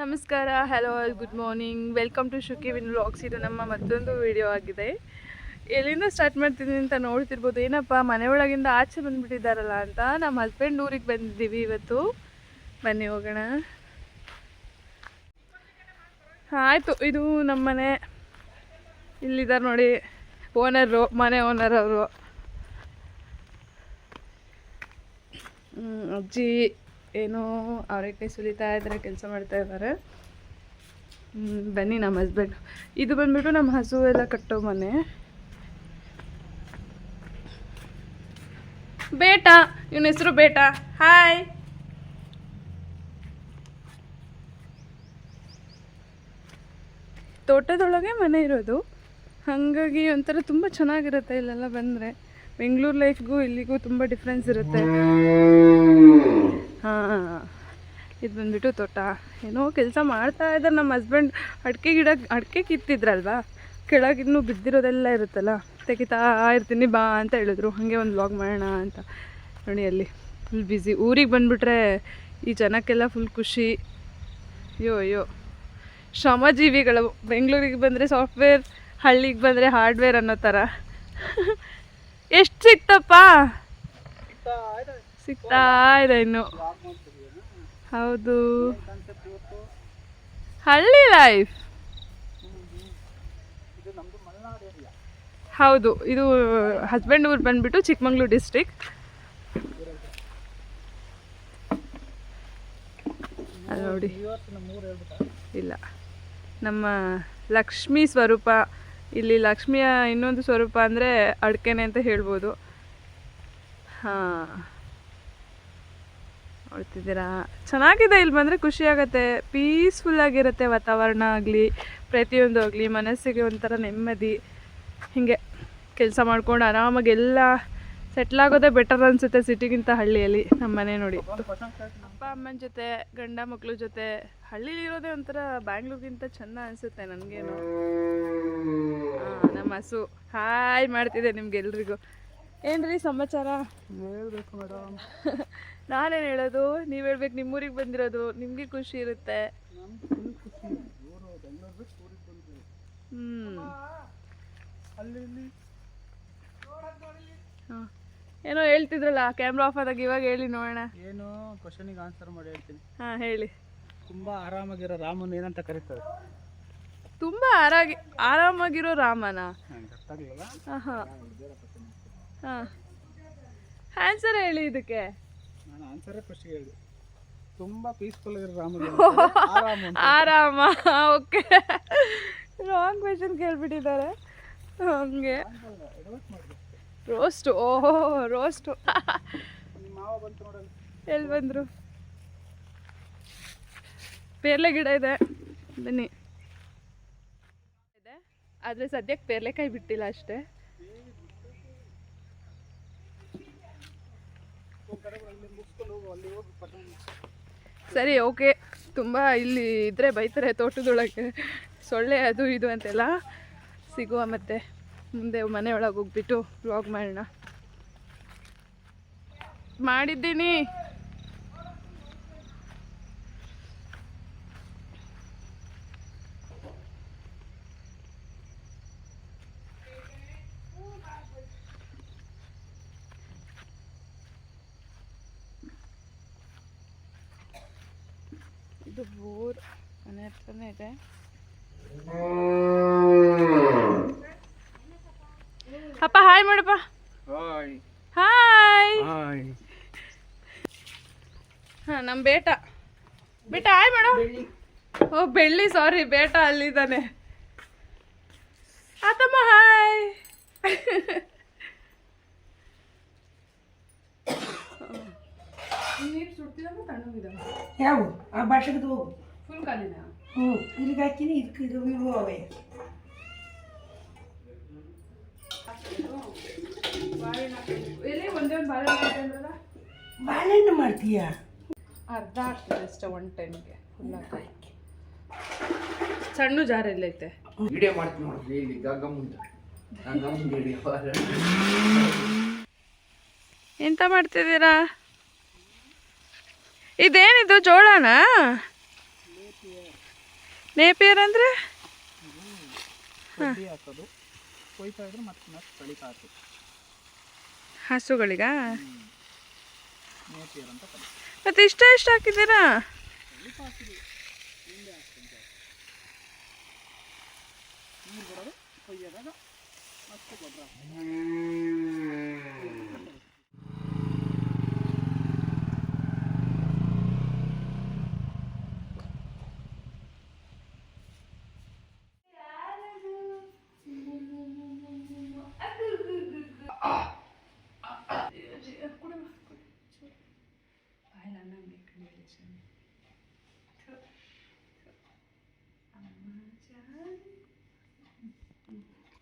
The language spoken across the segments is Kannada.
ನಮಸ್ಕಾರ, hello all, good morning, welcome to ಶುಕಿ ವಿನ್ ವ್ಲಾಗ್ಸ್. ಇದು ನಮ್ಮ ಮತ್ತೊಂದು ವಿಡಿಯೋ ಆಗಿದೆ. ಎಲ್ಲಿಂದ ಸ್ಟಾರ್ಟ್ ಮಾಡ್ತಿದ್ದೀನಿ ಅಂತ ನೋಡ್ತಿರ್ಬೋದು. ಏನಪ್ಪ ಮನೆ ಒಳಗಿಂದ ಆಚೆ ಬಂದುಬಿಟ್ಟಿದ್ದಾರಲ್ಲ ಅಂತ. ನಮ್ಮ ಹಸ್ಬೆಂಡ್ ಊರಿಗೆ ಬಂದಿದ್ದೀವಿ ಇವತ್ತು. ಬನ್ನಿ ಹೋಗೋಣ. ಆಯಿತು, ಇದು ನಮ್ಮ ಮನೆ. ಇಲ್ಲಿದ್ದಾರೆ ನೋಡಿ ಓನರು, ಮನೆ ಓನರ್ ಅವರು. ಅಜ್ಜಿ ಏನೋ ಅವರೆಕಾಯಿ ಸುಲಿತಾ ಇದ್ದಾರೆ, ಕೆಲಸ ಮಾಡ್ತಾ ಇದ್ದಾರೆ. ಬನ್ನಿ ನಮ್ಮ ಹಸ್ಬೆಂಡ್. ಇದು ಬಂದ್ಬಿಟ್ಟು ನಮ್ಮ ಹಸು ಎಲ್ಲ ಕಟ್ಟೋ ಮನೆ. ಬೇಟಾ, ಇವನ ಹೆಸರು ಬೇಟಾ. ಹಾಯ್. ತೋಟದೊಳಗೆ ಮನೆ ಇರೋದು, ಹಾಗಾಗಿ ಒಂಥರ ತುಂಬ ಚೆನ್ನಾಗಿರುತ್ತೆ ಇಲ್ಲೆಲ್ಲ ಬಂದರೆ. ಬೆಂಗಳೂರು ಲೈಫ್ಗೂ ಇಲ್ಲಿಗೂ ತುಂಬ ಡಿಫ್ರೆನ್ಸ್ ಇರುತ್ತೆ. ಹಾಂ, ಇದು ಬಂದ್ಬಿಟ್ಟು ತೋಟ. ಏನೋ ಕೆಲಸ ಮಾಡ್ತಾ ಇದ್ದಾರೆ ನಮ್ಮ ಹಸ್ಬೆಂಡ್. ಅಡಿಕೆ ಕಿತ್ತಿದ್ರಲ್ವಾ, ಕೆಳಗಿನ್ನೂ ಬಿದ್ದಿರೋದೆಲ್ಲ ಇರುತ್ತಲ್ಲ, ತೆಗಿತಾ ಇರ್ತೀನಿ ಬಾ ಅಂತ ಹೇಳಿದ್ರು. ಹಾಗೆ ಒಂದು ವ್ಲಾಗ್ ಮಾಡೋಣ ಅಂತ. ನೋಡಿ ಅಲ್ಲಿ ಫುಲ್ ಬ್ಯುಸಿ. ಊರಿಗೆ ಬಂದುಬಿಟ್ರೆ ಈ ಜನಕ್ಕೆಲ್ಲ ಫುಲ್ ಖುಷಿ. ಅಯ್ಯೋ ಶ್ರಮಜೀವಿಗಳು. ಬೆಂಗಳೂರಿಗೆ ಬಂದರೆ ಸಾಫ್ಟ್ವೇರ್, ಹಳ್ಳಿಗೆ ಬಂದರೆ ಹಾರ್ಡ್ವೇರ್ ಅನ್ನೋ ಥರ. ಎಷ್ಟು ಸಿಕ್ತಪ್ಪ? ಸಿಗ್ತಾ ಇದೆ ಇನ್ನು. ಹೌದು, ಹಳ್ಳಿ ಲೈಫ್. ಹೌದು, ಇದು ಹಸ್ಬೆಂಡ್ ಊರು ಬಂದ್ಬಿಟ್ಟು ಚಿಕ್ಕಮಂಗ್ಳೂರು ಡಿಸ್ಟ್ರಿಕ್. ಅದು ನೋಡಿ, ಇಲ್ಲ ನಮ್ಮ ಲಕ್ಷ್ಮೀ ಸ್ವರೂಪ. ಇಲ್ಲಿ ಲಕ್ಷ್ಮಿಯ ಇನ್ನೊಂದು ಸ್ವರೂಪ ಅಂದರೆ ಅಡಿಕೆನೆ ಅಂತ ಹೇಳ್ಬೋದು. ಹಾಂ, ನೋಡ್ತಿದ್ದೀರಾ? ಚೆನ್ನಾಗಿದೆ. ಇಲ್ಲಿ ಬಂದರೆ ಖುಷಿಯಾಗತ್ತೆ, ಪೀಸ್ಫುಲ್ಲಾಗಿರುತ್ತೆ ವಾತಾವರಣ ಆಗಲಿ, ಪ್ರತಿಯೊಂದು ಆಗಲಿ. ಮನಸ್ಸಿಗೆ ಒಂಥರ ನೆಮ್ಮದಿ. ಹೀಗೆ ಕೆಲಸ ಮಾಡ್ಕೊಂಡು ಆರಾಮಾಗಿ ಎಲ್ಲ ಸೆಟ್ಲಾಗೋದೇ ಬೆಟರ್ ಅನಿಸುತ್ತೆ ಸಿಟಿಗಿಂತ ಹಳ್ಳಿಯಲ್ಲಿ. ನಮ್ಮ ಮನೆ ನೋಡಿ, ಅಪ್ಪ ಅಮ್ಮನ ಜೊತೆ, ಗಂಡ ಮಕ್ಕಳ ಜೊತೆ ಹಳ್ಳಿಲಿರೋದೇ ಒಂಥರ ಬ್ಯಾಂಗ್ಳೂರ್ಗಿಂತ ಚೆಂದ ಅನಿಸುತ್ತೆ ನನಗೇನು. ನಮ್ಮ ಹಸು ಹಾಯ್ ಮಾಡ್ತಿದ್ದೆ ನಿಮ್ಗೆಲ್ರಿಗೂ. ಏನ್ರಿ ಸಮಾಚಾರ? ಹೇಳ್ಬೇಕು ಮೇಡಮ್. ನಾನೇನು ಹೇಳೋದು, ನೀವು ಹೇಳ್ಬೇಕು. ನಿಮ್ಮೂರಿಗೆ ಬಂದಿರೋದು ನಿಮಗೆ ಖುಷಿ ಇರುತ್ತೆ. ಹಾಂ, ಏನೋ ಹೇಳ್ತಿದ್ರಲ್ಲ ಕ್ಯಾಮ್ರಾ ಆಫ್ ಆದಾಗ, ಇವಾಗ ಹೇಳಿ ನೋಡೋಣ. ಏನು ಕ್ವಶನಿಗೆ ಆನ್ಸರ್ ಮಾಡಿ ಹೇಳ್ತೀನಿ. ಹಾಂ, ಹೇಳಿ. ತುಂಬ ಆರಾಮಾಗಿರೋ ರಾಮನ್ ಏನಂತ ಕರೀತಾರೆ? ತುಂಬ ಆರಾಮಾಗಿರೋ ರಾಮನ? ಗೊತ್ತಾಗಲಿಲ್ಲ. ಹಾಂ ಹಾಂ, ಆನ್ಸರ್ ಹೇಳಿ ಇದಕ್ಕೆ. ನಾನು ಆನ್ಸರೇ ಫಸ್ಟಿಗೆ ಹೇಳಿದೆ. ತುಂಬ ಪೀಸ್ಫುಲ್ ಆಗಿರೋ ಆರಾಮ. ಓಕೆ, ರಾಂಗ್ ಕ್ವೆಶನ್ ಕೇಳ್ಬಿಟ್ಟಿದ್ದಾರೆ. ಹಂಗೆ ರೋಸ್ಟು. ಓಹೋ, ರೋಸ್ಟು. ಎಲ್ಲಿ ಬಂದರು? ಪೇರ್ಲೆ ಗಿಡ ಇದೆ, ಬನ್ನಿ. ಇದೆ, ಆದರೆ ಸದ್ಯಕ್ಕೆ ಪೇರ್ಲೆಕಾಯಿ ಬಿಟ್ಟಿಲ್ಲ ಅಷ್ಟೇ. ಸರಿ, ಓಕೆ. ತುಂಬ ಇಲ್ಲಿ ಇದ್ರೆ ಬೈತಾರೆ ತೋಟದೊಳಗೆ, ಸೊಳ್ಳೆ ಅದು ಇದು ಅಂತೆಲ್ಲ. ಸಿಗುವ ಮತ್ತೆ ಮುಂದೆ ಮನೆ ಒಳಗೆ ಹೋಗ್ಬಿಟ್ಟು ವ್ಲಾಗ್ ಮಾಡೋಣ. ಮಾಡಿದ್ದೀನಿ. ಇದು ಬೋರ್ ಮನೆ ಹತ್ರನೇ ಇದೆ. ಅಪ್ಪ ಹಾಯ್ ಮಾಡಪ್ಪ. ಹಾಯ್. ಹಾಂ, ನಮ್ಮ ಬೇಟ ಹಾಯ್ ಮಾಡು. ಓ ಬೆಳ್ಳಿ, ಸಾರಿ, ಬೇಟ ಅಲ್ಲಿದ್ದಾನೆ. ಆತಮ್ಮ ಹಾಯ್. ನೀರು ಸುಡ್ತಿದ್ದಾವೆ, ತಣ್ಣಗಿದ್ದಾವೆ. ಯಾವ ಆ ಭಾಷೆದು ಫುಲ್ ಕಾಲಿನ? ಇಲ್ಲಿಗೆ ಹಾಕಿನಿ, ಇದು ಇವು ಅವೇ. ಎಲ್ಲಿ ಒಂದೇ ಒಂದು ಬಾಳೆಹಣ್ಣು ಬಾಳೆಹಣ್ಣು ಮಾಡ್ತೀಯ? ಅರ್ಧ ಆಗ್ತದೆ ಅಷ್ಟೇ, 1 ಟೈಮ್ಗೆ ಫುಲ್ ಹಾಕಿ. ಸಣ್ಣ ಜಾರ್ ಎಲ್ಲೈತೆ? ವಿಡಿಯೋ ಮಾಡ್ತೀನಿ ನೋಡ್ರಿ, ಇಲ್ಲಿ ಎಂತ ಮಾಡ್ತಿದ್ದೀರಾ? ಇದೇನಿದು ಜೋಳನಾ? ನೇಪಿಯರ್ ಅಂದರೆ ಕಡ್ಡಿ ಹಾಕೋದು ಕೊಯ್ತಾ ಇದ್ರೆ ಮತ್ತೆ ಕಳಿತಾ ಹಾಕೋದು ಹಸುಗಳಿಗಾ? ನೇಪಿಯರ್ ಅಂತ ಕಲಿ ಮತ್ತು ಇಷ್ಟ ಎಷ್ಟು ಹಾಕಿದ್ದೀರಾ? ಸ್ವಲ್ಪ ಹಾಕಿದ್ವಿ ಹಿಂದೆ ಹಾಕ್ತೀನಿ ನೀರು ಬರೋದು ಕೊಯ್ಯೋದಾಗ ಮತ್ತೆ ಗೊಬ್ಬರ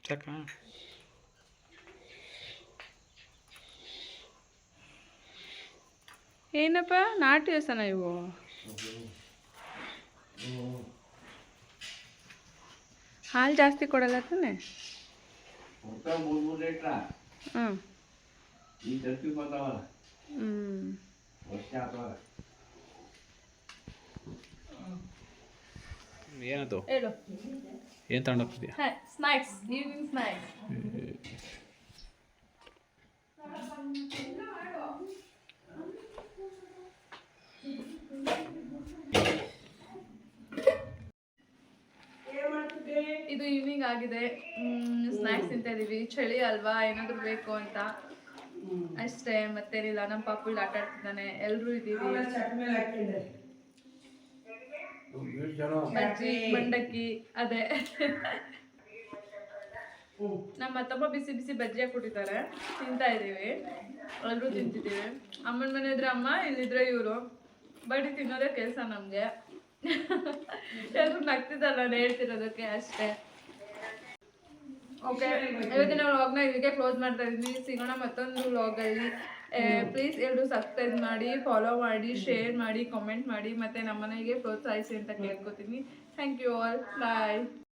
ಚಕ ಏನಪ್ಪ ನಾಟಿ ವ್ಯಸನ ಇವು? ಹಾಲು ಜಾಸ್ತಿ ಕೊಡಲ್ಲ ತಾನೆ? ಹ್ಞೂ ಏನದು ಹೇಳು. ಏನು ತಗೊಂಡೋಗ್ತಿದ್ಯಾ? Snacks, evening snacks. ಇದು ಈವ್ನಿಂಗ್ ಆಗಿದೆ. ಸ್ನ್ಯಾಕ್ಸ್ ತಿಂತಾ ಇದೀವಿ. ಚಳಿ ಅಲ್ವಾ, ಏನಾದರೂ ಬೇಕು ಅಂತ ಅಷ್ಟೇ, ಮತ್ತೇನಿಲ್ಲ. ನಮ್ಮ ಪಾಪು ಇಲ್ಲಿ ಆಟ ಆಡ್ತಿದ್ದಾನೆ, ಎಲ್ಲರೂ ಇದ್ದೀವಿ. ಬಜ್ಜಿ ಮಂಡಕ್ಕಿ ಅದೇ. ನಮ್ಮ ಅತ್ತಮ್ಮ ಬಿಸಿ ಬಿಸಿ ಬಜ್ಜಿ ಹಾಕ್ಕೊಟ್ಟಿದ್ದಾರೆ, ತಿಂತಾ ಇದ್ದೀವಿ. ಎಲ್ಲರೂ ತಿಂತಿದ್ದೀವಿ. ಅಮ್ಮನ ಮನೆ ಇದ್ರೆ ಅಮ್ಮ, ಇಲ್ಲಿದ್ರೆ ಇವರು. ಬಡಿ ತಿನ್ನೋದೇ ಕೆಲಸ ನಮಗೆ. ಎಲ್ಲರೂ ನಗ್ತಿದ್ದಾರೆ ನಾನು ಹೇಳ್ತಿರೋದಕ್ಕೆ ಅಷ್ಟೇ. ಓಕೆ, ಇವತ್ತಿನ ವ್ಲಾಗ್ನ ಇಲ್ಲಿಗೆ ಕ್ಲೋಸ್ ಮಾಡ್ತಾ ಇದ್ದೀನಿ. ಸಿಗೋಣ ಮತ್ತೊಂದು ವ್ಲಾಗಲ್ಲಿ. ಪ್ಲೀಸ್ ಎಲ್ಲರೂ ಸಬ್ಸ್ಕ್ರೈಬ್ ಮಾಡಿ, ಫಾಲೋ ಮಾಡಿ, ಶೇರ್ ಮಾಡಿ, ಕಾಮೆಂಟ್ ಮಾಡಿ, ಮತ್ತು ನಮ್ಮ ಮನೆಗೆ ಪ್ರೋತ್ಸಾಹಿಸಿ ಅಂತ ಕೇಳ್ಕೊತೀನಿ. Thank you all. ಬಾಯ್.